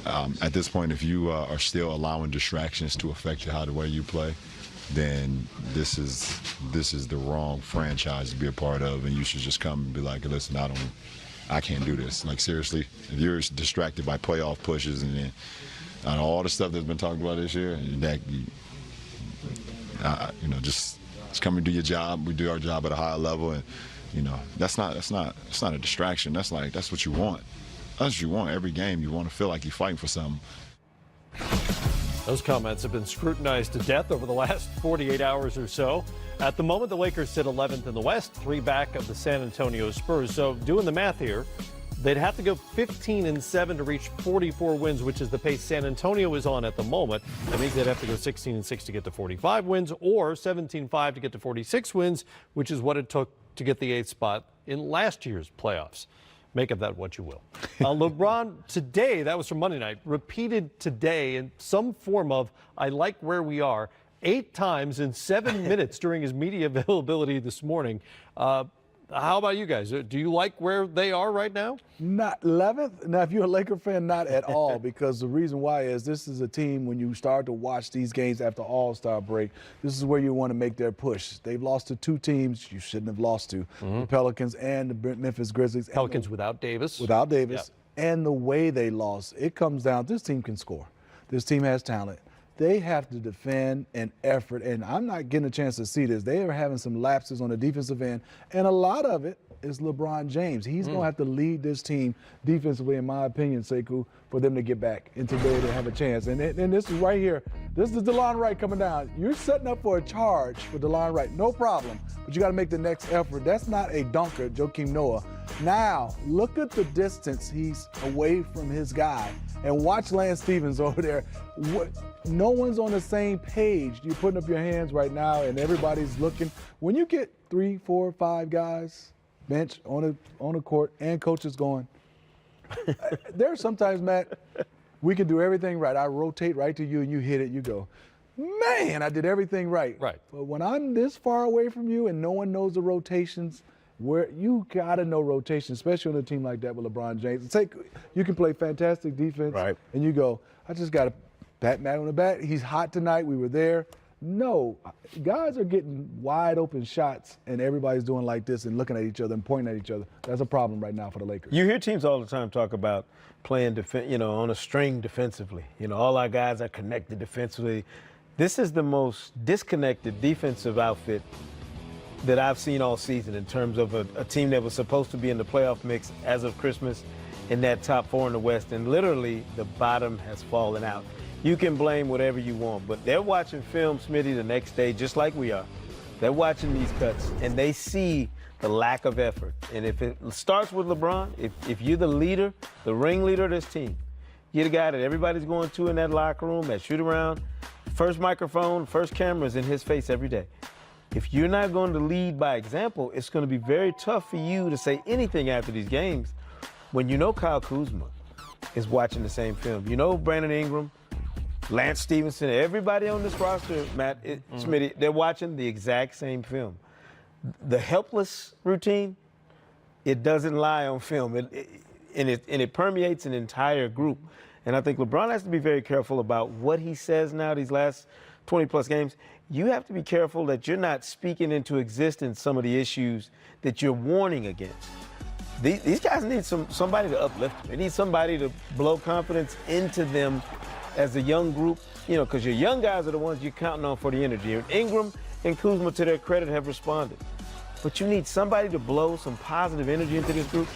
At this point, if you are still allowing distractions to affect how the way you play, then this is the wrong franchise to be a part of, and you should just come and be like, listen, I can't do this. Like, seriously, if you're distracted by playoff pushes and then all the stuff that's been talked about this year, that just come and do your job. We do our job at a higher level, and that's not a distraction. That's what you want. That's what you want every game. You want to feel like you're fighting for something. Those comments have been scrutinized to death over the last 48 hours or so. At the moment, the Lakers sit 11th in the West, 3 back of the San Antonio Spurs. So doing the math here, they'd have to go 15-7 to reach 44 wins, which is the pace San Antonio is on at the moment. That means they'd have to go 16-6 to get to 45 wins, or 17-5 to get to 46 wins, which is what it took to get the 8th spot in last year's playoffs. Make of that what you will. LeBron today, that was from Monday night, repeated today in some form of, I like where we are, 8 times in 7 minutes during his media availability this morning. How about you guys? Do you like where they are right now? Not 11th. Now, if you're a Laker fan, not at all, because the reason why is this is a team, when you start to watch these games after All-Star break, this is where you want to make their push. They've lost to 2 teams you shouldn't have lost to, the Pelicans and the Memphis Grizzlies. Pelicans without Davis. Without Davis. Yep. And the way they lost, it comes down, this team can score. This team has talent. They have to defend and effort, and I'm not getting a chance to see this. They are having some lapses on the defensive end, and a lot of it is LeBron James. He's going to have to lead this team defensively, in my opinion, Sekou, for them to get back and to be able to have a chance. And this is right here. This is DeLon Wright coming down. You're setting up for a charge for DeLon Wright, no problem, but you got to make the next effort. That's not a dunker, Joakim Noah. Now, look at the distance he's away from his guy. And watch Lance Stevens over there. No one's on the same page. You're putting up your hands right now, and everybody's looking. When you get 3, 4, 5 guys, bench on the court, and coaches going, there's sometimes, Matt, we can do everything right. I rotate right to you, and you hit it. You go, man, I did everything right. Right. But when I'm this far away from you and no one knows the rotations, where you gotta know rotation, especially on a team like that with LeBron James. You can play fantastic defense, right, and you go, I just got to pat Matt on the back. He's hot tonight. We were there. No, guys are getting wide open shots, and everybody's doing like this and looking at each other and pointing at each other. That's a problem right now for the Lakers. You hear teams all the time talk about playing on a string defensively. All our guys are connected defensively. This is the most disconnected defensive outfit that I've seen all season in terms of a team that was supposed to be in the playoff mix as of Christmas in that top 4 in the West, and literally the bottom has fallen out. You can blame whatever you want, but they're watching film, Smitty, the next day, just like we are. They're watching these cuts, and they see the lack of effort. And if it starts with LeBron, if you're the leader, the ringleader of this team, you're the guy that everybody's going to in that locker room, that shoot-around, first microphone, first camera's in his face every day. If you're not going to lead by example, it's going to be very tough for you to say anything after these games when you know Kyle Kuzma is watching the same film. You know Brandon Ingram, Lance Stevenson, everybody on this roster, Matt, Smitty, they're watching the exact same film. The helpless routine, it doesn't lie on film, and it permeates an entire group. And I think LeBron has to be very careful about what he says now these last 20-plus games. You have to be careful that you're not speaking into existence some of the issues that you're warning against. These guys need somebody to uplift them. They need somebody to blow confidence into them as a young group, because your young guys are the ones you're counting on for the energy. And Ingram and Kuzma, to their credit, have responded. But you need somebody to blow some positive energy into this group.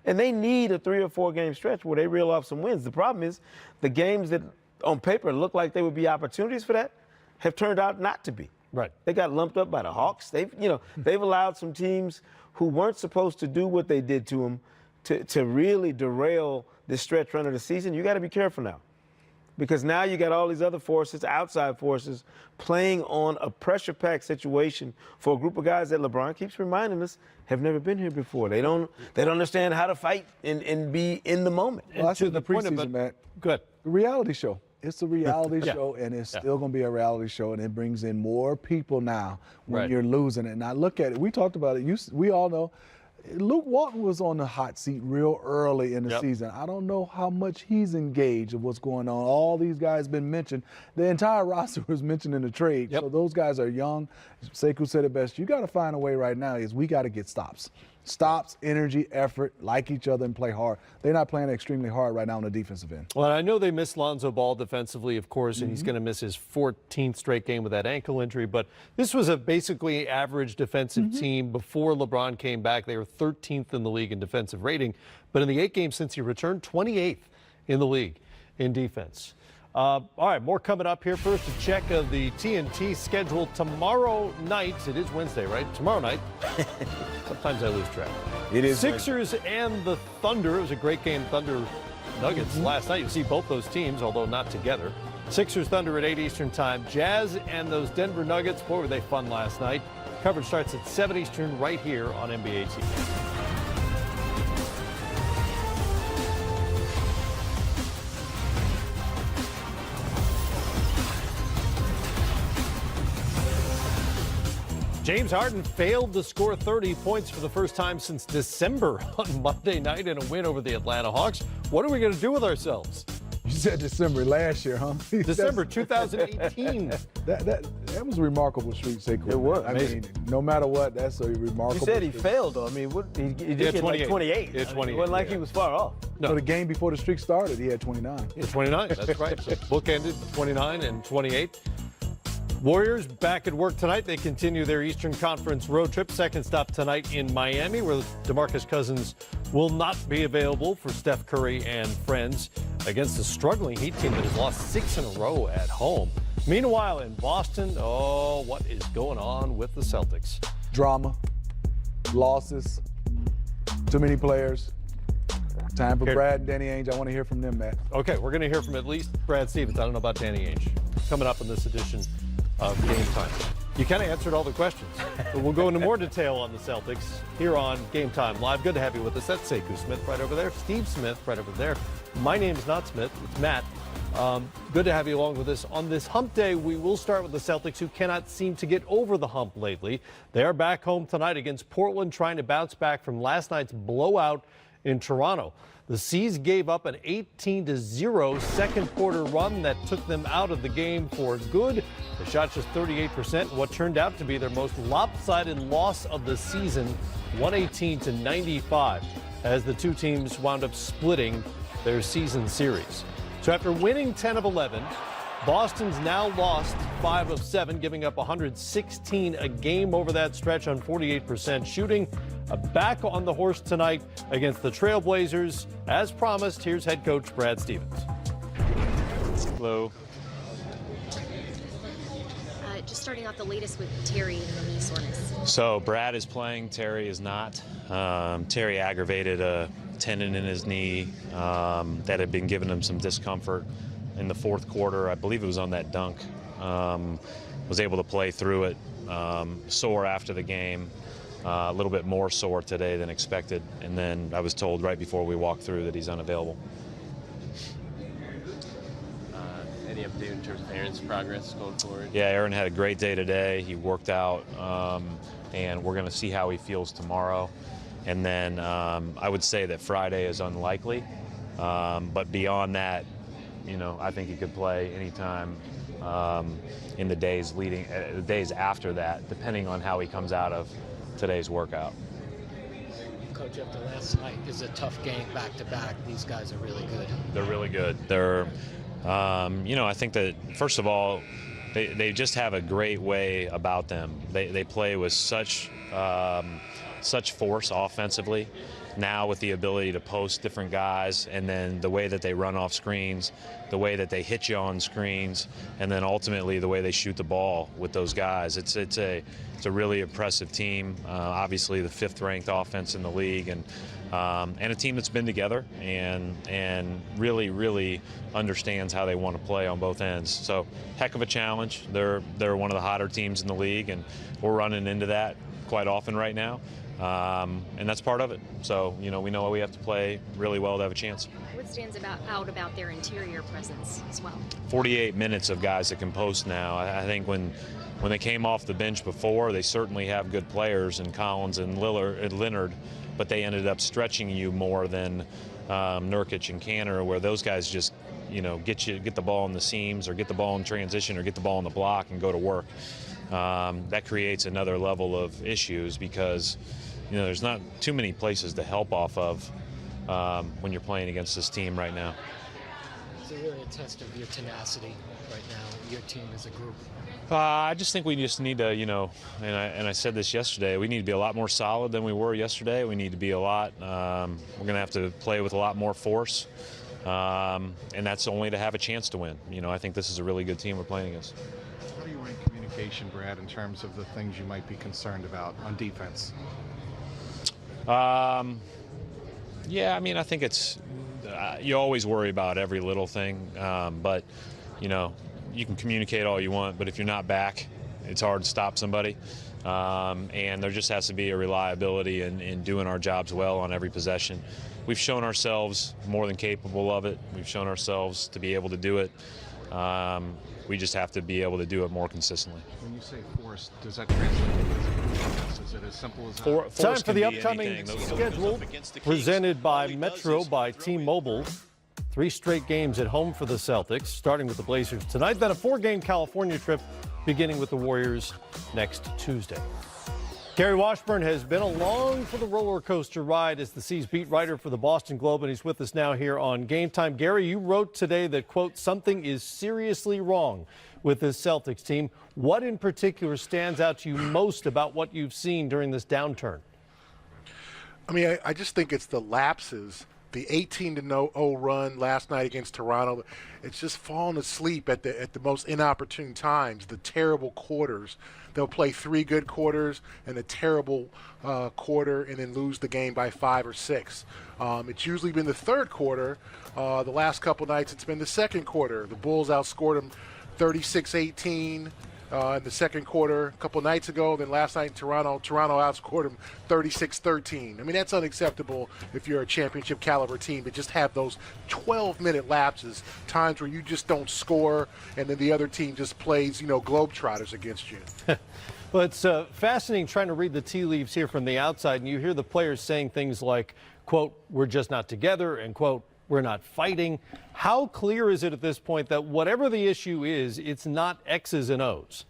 And they need a 3 or 4 game stretch where they reel off some wins. The problem is the games that on paper look like they would be opportunities for that have turned out not to be. Right. They got lumped up by the Hawks. They've allowed some teams who weren't supposed to do what they did to them to really derail this stretch run of the season. You got to be careful now, because now you got all these other forces, outside forces, playing on a pressure-packed situation for a group of guys that LeBron keeps reminding us have never been here before. They don't understand how to fight and be in the moment. Well, that's in the preseason, Matt. Good. The reality show. It's a reality show, and it's still going to be a reality show, and it brings in more people now when you're losing it. Now, look at it. We talked about it. We all know Luke Walton was on the hot seat real early in the season. I don't know how much he's engaged of what's going on. All these guys been mentioned. The entire roster was mentioned in the trade. So those guys are young. Sekou said it best. You got to find a way right now is we got to get stops. Stops, energy, effort, like each other, and play hard. They're not playing extremely hard right now on the defensive end. Well, I know they missed Lonzo Ball defensively, of course, and he's going to miss his 14th straight game with that ankle injury. But this was a basically average defensive team before LeBron came back. They were 13th in the league in defensive rating. But in the 8 games since he returned, 28th in the league in defense. All right, more coming up here. First, a check of the TNT schedule tomorrow night. It is Wednesday, right? Tomorrow night. Sometimes I lose track. It is Sixers and the Thunder. It was a great game. Thunder Nuggets last night. You see both those teams, although not together. Sixers Thunder at 8 Eastern time. Jazz and those Denver Nuggets. Boy, were they fun last night. Coverage starts at 7 Eastern right here on NBA TV. James Harden failed to score 30 points for the first time since December on Monday night in a win over the Atlanta Hawks. What are we going to do with ourselves? You said December last year, huh? December 2018. That was a remarkable streak, Sekou. It was. I mean, no matter what, that's a remarkable You said he streak. failed, though. I mean, he did get 28. like 28. He had 28, It wasn't like he was far off. No. So the game before the streak started, he had 29. Yeah, 29, that's right. So book ended 29 and 28. Warriors back at work tonight. They continue their Eastern Conference road trip. Second stop tonight in Miami, where DeMarcus Cousins will not be available for Steph Curry and friends against a struggling Heat team that has lost 6 in a row at home. Meanwhile, in Boston, oh, what is going on with the Celtics? Drama, losses, too many players. Time for Brad and Danny Ainge. I want to hear from them, Matt. Okay, we're going to hear from at least Brad Stevens. I don't know about Danny Ainge. Coming up in this edition of Game Time. You kind of answered all the questions. But we'll go into more detail on the Celtics here on Game Time Live. Good to have you with us. That's Sekou Smith right over there. Steve Smith right over there. My name's not Smith. It's Matt. Good to have you along with us. On this hump day, we will start with the Celtics, who cannot seem to get over the hump lately. They are back home tonight against Portland, trying to bounce back from last night's blowout in Toronto. The C's gave up an 18-0 second quarter run that took them out of the game for good. They shot just 38%, what turned out to be their most lopsided loss of the season, 118-95, as the two teams wound up splitting their season series. So after winning 10 of 11, Boston's now lost 5 of 7, giving up 116 a game over that stretch on 48% shooting. Back on the horse tonight against the Trailblazers. As promised, here's head coach Brad Stevens. Hello. Just starting off the latest with Terry and the knee soreness. So Brad is playing, Terry is not. Terry aggravated a tendon in his knee that had been giving him some discomfort in the fourth quarter. I believe it was on that dunk. Was able to play through it. Sore after the game. A little bit more sore today than expected. And then I was told right before we walked through that he's unavailable. Any update in terms of Aaron's progress going forward? Yeah, Aaron had a great day today. He worked out, and we're going to see how he feels tomorrow. And then I would say that Friday is unlikely. But beyond that, you know, I think he could play anytime in the days after that, depending on how he comes out of today's workout. Coach, after last night, is a tough game back to back. These guys are really good. They're really good. They're, you know, I think that first of all, they just have a great way about them. They play with such force offensively. Now with the ability to post different guys, and then the way that they run off screens, the way that they hit you on screens, and then ultimately the way they shoot the ball with those guys. It's a really impressive team. Obviously the 5th-ranked offense in the league, and a team that's been together and really understands how they want to play on both ends. So heck of a challenge. They're one of the hotter teams in the league, and we're running into that quite often right now. And that's part of it. So, you know, we know we have to play really well to have a chance. What stands out about their interior presence as well? 48 minutes of guys that can post now. I think when they came off the bench before, they certainly have good players in Collins and Leonard, but they ended up stretching you more than Nurkic and Kanter, where those guys just, get the ball in the seams or get the ball in transition or get the ball in the block and go to work. That creates another level of issues because, there's not too many places to help off of when you're playing against this team right now. It's really a test of your tenacity right now, your team as a group. I just think we just need to, and I said this yesterday, we need to be a lot more solid than we were yesterday. We need to be a lot, we're going to have to play with a lot more force, and that's only to have a chance to win. I think this is a really good team we're playing against. How do you rank communication, Brad, in terms of the things you might be concerned about on defense? Yeah, I think it's, you always worry about every little thing, but, you can communicate all you want, but if you're not back, it's hard to stop somebody. And there just has to be a reliability in doing our jobs well on every possession. We've shown ourselves more than capable of it. We've shown ourselves to be able to do it. We just have to be able to do it more consistently. When you say force, does that translate to defense? Is it as simple as that? Time for the upcoming schedule presented by Metro by T-Mobile. 3 straight games at home for the Celtics, starting with the Blazers tonight, then a 4-game California trip beginning with the Warriors next Tuesday. Gary Washburn has been along for the roller coaster ride as the C's beat writer for the Boston Globe, and he's with us now here on Game Time. Gary, you wrote today that, quote, something is seriously wrong with this Celtics team. What in particular stands out to you most about what you've seen during this downturn? I just think it's the lapses. The 18-0 run last night against Toronto, it's just fallen asleep at the most inopportune times. The terrible quarters. They'll play 3 good quarters and a terrible quarter and then lose the game by 5 or 6. It's usually been the third quarter. The last couple nights it's been the second quarter. The Bulls outscored them 36-18. In the second quarter a couple nights ago. Then last night in Toronto outscored them 36-13. That's unacceptable if you're a championship caliber team to just have those 12-minute lapses, times where you just don't score and then the other team just plays, globetrotters against you. Well, it's fascinating trying to read the tea leaves here from the outside, and you hear the players saying things like, quote, we're just not together, and quote, we're not fighting. How clear is it at this point that whatever the issue is, it's not X's and O's?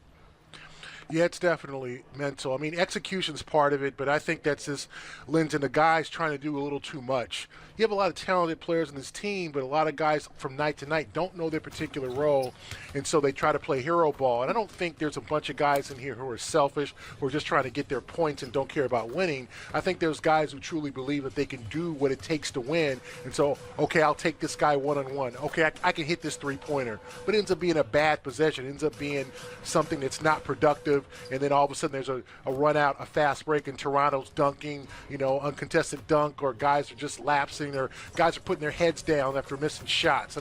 Yeah, it's definitely mental. Execution's part of it, but I think that's just lends into guys trying to do a little too much. You have a lot of talented players in this team, but a lot of guys from night to night don't know their particular role, and so they try to play hero ball. And I don't think there's a bunch of guys in here who are selfish, who are just trying to get their points and don't care about winning. I think there's guys who truly believe that they can do what it takes to win, and so, okay, I'll take this guy one-on-one. Okay, I can hit this three-pointer. But it ends up being a bad possession. It ends up being something that's not productive, and then all of a sudden there's a run out, a fast break, and Toronto's dunking, uncontested dunk, or guys are just lapsing, or guys are putting their heads down after missing shots.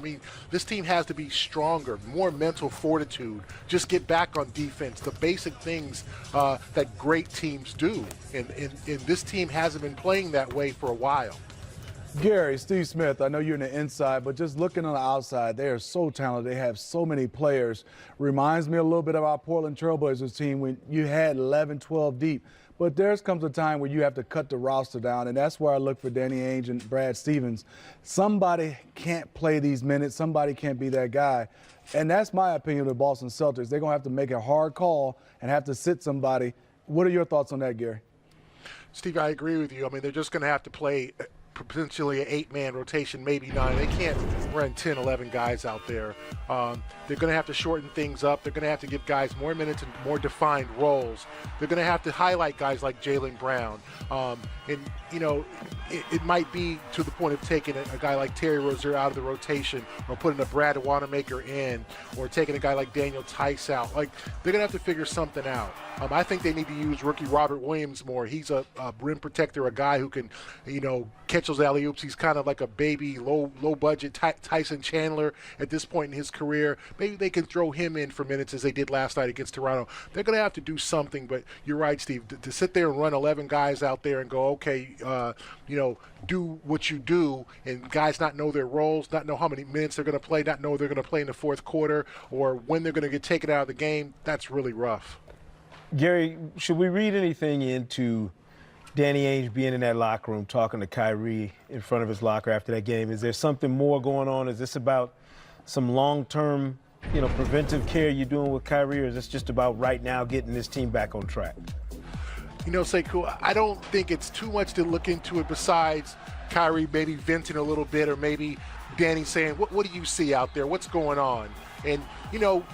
This team has to be stronger, more mental fortitude, just get back on defense, the basic things that great teams do. And this team hasn't been playing that way for a while. Gary, Steve Smith, I know you're in the inside, but just looking on the outside, they are so talented. They have so many players. Reminds me a little bit of our Portland Trailblazers team when you had 11, 12 deep. But there comes a time where you have to cut the roster down, and that's where I look for Danny Ainge and Brad Stevens. Somebody can't play these minutes. Somebody can't be that guy. And that's my opinion of the Boston Celtics. They're going to have to make a hard call and have to sit somebody. What are your thoughts on that, Gary? Steve, I agree with you. They're just going to have to play potentially an 8-man rotation, maybe 9. They can't run 10, 11 guys out there. They're going to have to shorten things up. They're going to have to give guys more minutes and more defined roles. They're going to have to highlight guys like Jaylen Brown. It might be to the point of taking a guy like Terry Rozier out of the rotation, or putting a Brad Wanamaker in, or taking a guy like Daniel Tice out. They're going to have to figure something out. I think they need to use rookie Robert Williams more. He's a rim protector, a guy who can, catch those alley-oops. He's kind of like a baby, low-budget Tyson Chandler at this point in his career. Maybe they can throw him in for minutes as they did last night against Toronto. They're going to have to do something, but you're right, Steve. To sit there and run 11 guys out there and go, okay, do what you do, and guys not know their roles, not know how many minutes they're going to play, not know they're going to play in the fourth quarter, or when they're going to get taken out of the game, that's really rough. Gary, should we read anything into Danny Ainge being in that locker room talking to Kyrie in front of his locker after that game? Is there something more going on? Is this about some long-term, preventive care you're doing with Kyrie, or is this just about right now getting this team back on track? Sekou, I don't think it's too much to look into it besides Kyrie maybe venting a little bit, or maybe Danny saying, what do you see out there? What's going on? And,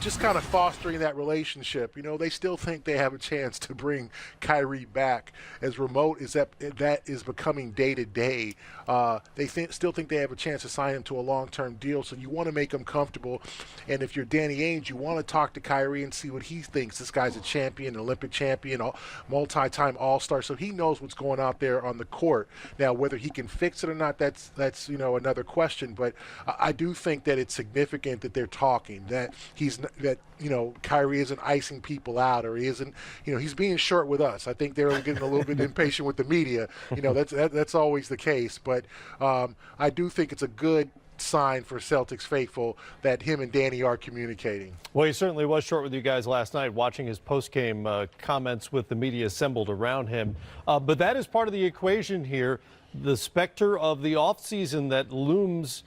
just kind of fostering that relationship. They still think they have a chance to bring Kyrie back. As remote as that is becoming day to day, they still think they have a chance to sign him to a long-term deal. So you want to make him comfortable. And if you're Danny Ainge, you want to talk to Kyrie and see what he thinks. This guy's a champion, an Olympic champion, a multi-time All-Star. So he knows what's going out there on the court. Now, whether he can fix it or not, that's another question. But I do think that it's significant that they're talking, that Kyrie isn't icing people out, or he isn't, he's being short with us. I think they're getting a little bit impatient with the media. That's always the case. But I do think it's a good sign for Celtics faithful that him and Danny are communicating. Well, he certainly was short with you guys last night, watching his post-game comments with the media assembled around him. But that is part of the equation here, the specter of the offseason that looms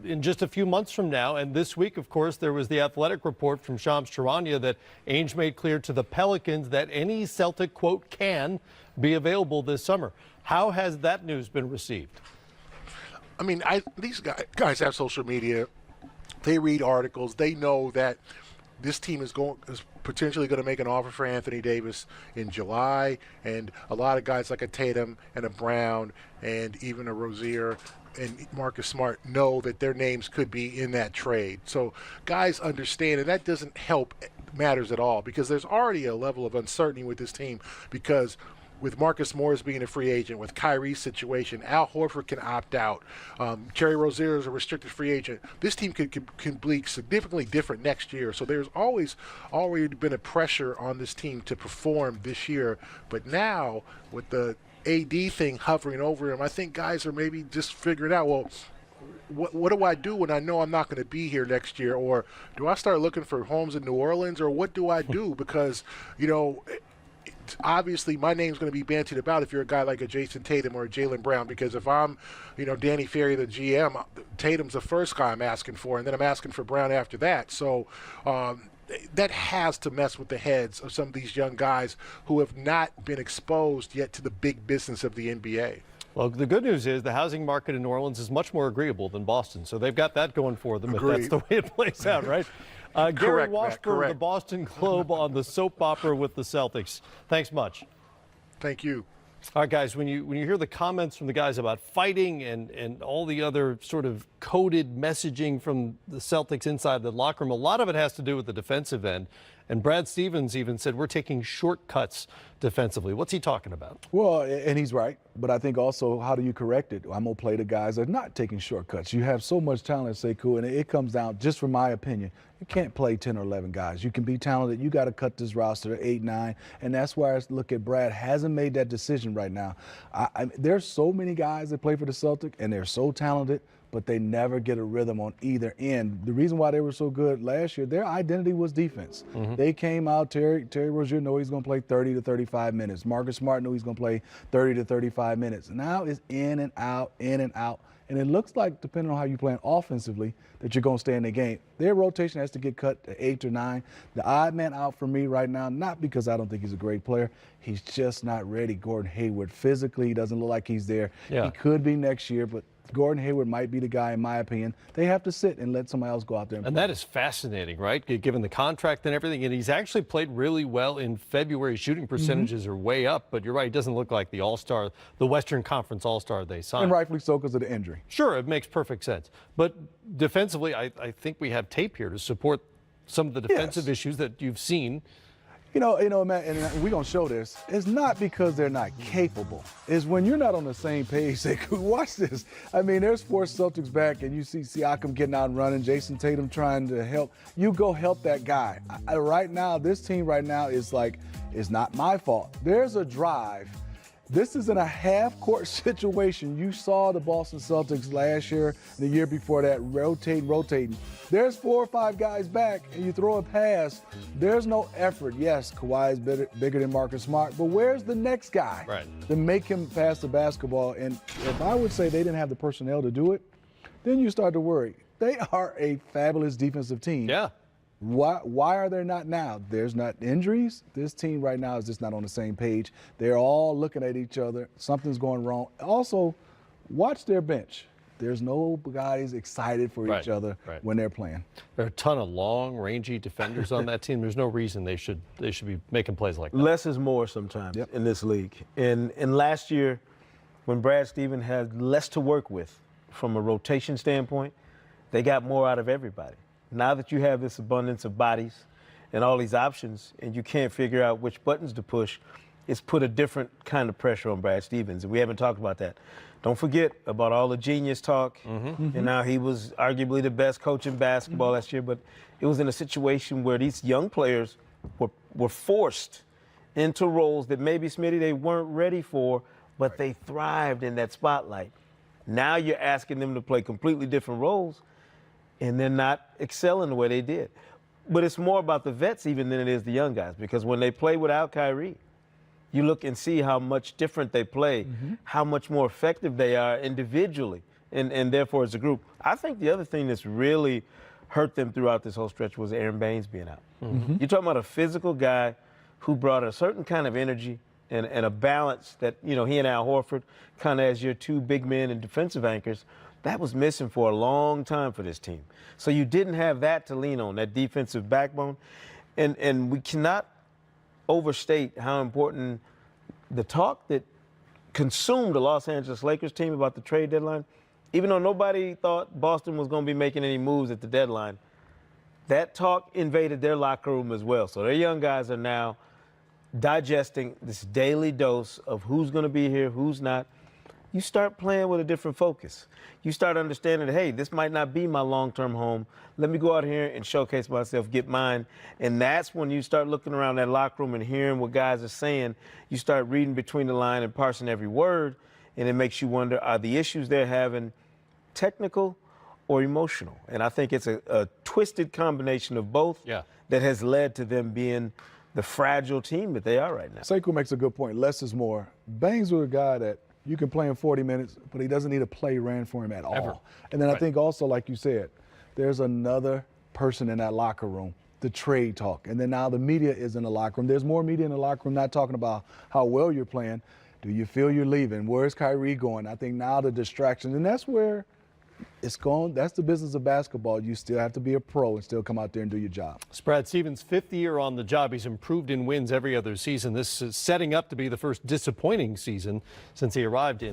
in just a few months from now. And this week, of course, there was the Athletic report from Shams Charania that Ainge made clear to the Pelicans that any Celtic, quote, can be available this summer. How has that news been received? I mean, these guys have social media. They read articles. They know that this team is potentially going to make an offer for Anthony Davis in July, and a lot of guys like a Tatum and a Brown and even a Rozier and Marcus Smart know that their names could be in that trade. So guys understand, and that doesn't help matters at all, because there's already a level of uncertainty with this team, because with Marcus Morris being a free agent, with Kyrie's situation, Al Horford can opt out. Terry Rozier is a restricted free agent. This team can be significantly different next year. So there's already been a pressure on this team to perform this year. But now, with the AD thing hovering over him, I think guys are maybe just figuring out, well, what do I do when I know I'm not going to be here next year? Or do I start looking for homes in New Orleans? Or what do I do? Because, obviously my name's going to be bantied about if you're a guy like a Jason Tatum or a Jaylen Brown, because if I'm, Danny Ferry, the GM, Tatum's the first guy I'm asking for, and then I'm asking for Brown after that. So that has to mess with the heads of some of these young guys who have not been exposed yet to the big business of the NBA. Well, the good news is the housing market in New Orleans is much more agreeable than Boston, so they've got that going for them. Agreed. If that's the way it plays out, right? Gary Correct, Washburn, Matt, the Boston Globe, on the soap opera with the Celtics. Thanks much. Thank you. All right, guys, when you hear the comments from the guys about fighting and all the other sort of coded messaging from the Celtics inside the locker room, a lot of it has to do with the defensive end. And Brad Stevens even said we're taking shortcuts defensively. What's he talking about? Well, and he's right, but I think also, how do you correct it? I'm going to play the guys that are not taking shortcuts. You have so much talent, Sekou, and it comes down, just from my opinion, you can't play 10 or 11 guys. You can be talented. You got to cut this roster to 8, 9, and that's why I look at Brad hasn't made that decision right now. There's so many guys that play for the Celtics, and they're so talented, but they never get a rhythm on either end. The reason why they were so good last year, their identity was defense. Mm-hmm. They came out, Terry Rozier knew he's going to play 30 to 35 minutes. Marcus Smart knew he's going to play 30 to 35 minutes. Now it's in and out, in and out. And it looks like, depending on how you're playing offensively, that you're going to stay in the game. Their rotation has to get cut to 8 or 9. The odd man out for me right now, not because I don't think he's a great player. He's just not ready. Gordon Hayward, physically, he doesn't look like he's there. Yeah. He could be next year, but Gordon Hayward might be the guy, in my opinion. They have to sit and let somebody else go out there and play. That is fascinating, right? Given the contract and everything. And he's actually played really well in February. Shooting percentages are way up, but you're right, he doesn't look like the All-Star, the Western Conference All-Star they signed. And rightfully so, because of the injury. Sure, it makes perfect sense. But defensively, I think we have tape here to support some of the defensive issues that you've seen. Matt, and we're going to show this. It's not because they're not capable. It's when you're not on the same page. Say, watch this. I mean, there's 4 Celtics back, and you see Siakam getting out and running, Jason Tatum trying to help. You go help that guy. Right now, this team right now is like, it's not my fault. There's a drive. This is in a half-court situation. You saw the Boston Celtics last year, the year before that, rotating. There's 4 or 5 guys back, and you throw a pass. There's no effort. Yes, Kawhi is bigger than Marcus Smart, but where's the next guy to make him pass the basketball? And if I would say they didn't have the personnel to do it, then you start to worry. They are a fabulous defensive team. Yeah. Why are there not now? There's not injuries. This team right now is just not on the same page. They're all looking at each other. Something's going wrong. Also, watch their bench. There's no guys excited for each other when they're playing. There are a ton of long, rangy defenders on that team. There's no reason they should be making plays like that. Less is more sometimes in this league. And last year, when Brad Stevens had less to work with from a rotation standpoint, they got more out of everybody. Now that you have this abundance of bodies and all these options and you can't figure out which buttons to push, it's put a different kind of pressure on Brad Stevens. And we haven't talked about that. Don't forget about all the genius talk. And now he was arguably the best coach in basketball last year, but it was in a situation where these young players were forced into roles that maybe, Smitty, they weren't ready for, but they thrived in that spotlight. Now you're asking them to play completely different roles, and they're not excelling the way they did. But it's more about the vets even than it is the young guys, because when they play without Kyrie, you look and see how much different they play, how much more effective they are individually, and therefore as a group. I think the other thing that's really hurt them throughout this whole stretch was Aaron Baines being out. You're talking about a physical guy who brought a certain kind of energy and a balance that, he and Al Horford, kind of as your 2 big men and defensive anchors, that was missing for a long time for this team. So you didn't have that to lean on, that defensive backbone. And we cannot overstate how important the talk that consumed the Los Angeles Lakers team about the trade deadline, even though nobody thought Boston was going to be making any moves at the deadline, that talk invaded their locker room as well. So their young guys are now digesting this daily dose of who's going to be here, who's not. You start playing with a different focus. You start understanding that, hey, this might not be my long-term home. Let me go out here and showcase myself, get mine. And that's when you start looking around that locker room and hearing what guys are saying. You start reading between the line and parsing every word, and it makes you wonder, are the issues they're having technical or emotional? And I think it's a twisted combination of both that has led to them being the fragile team that they are right now. Sekou makes a good point. Less is more. Baines was a guy that you can play him 40 minutes, but he doesn't need a play ran for him at all. And then I think also, like you said, there's another person in that locker room, the trade talk. And then now the media is in the locker room. There's more media in the locker room not talking about how well you're playing. Do you feel you're leaving? Where's Kyrie going? I think now the distractions, and that's where it's going. That's the business of basketball. You still have to be a pro and still come out there and do your job. It's Brad Stevens' 5th year on the job. He's improved in wins every other season. This is setting up to be the first disappointing season since he arrived in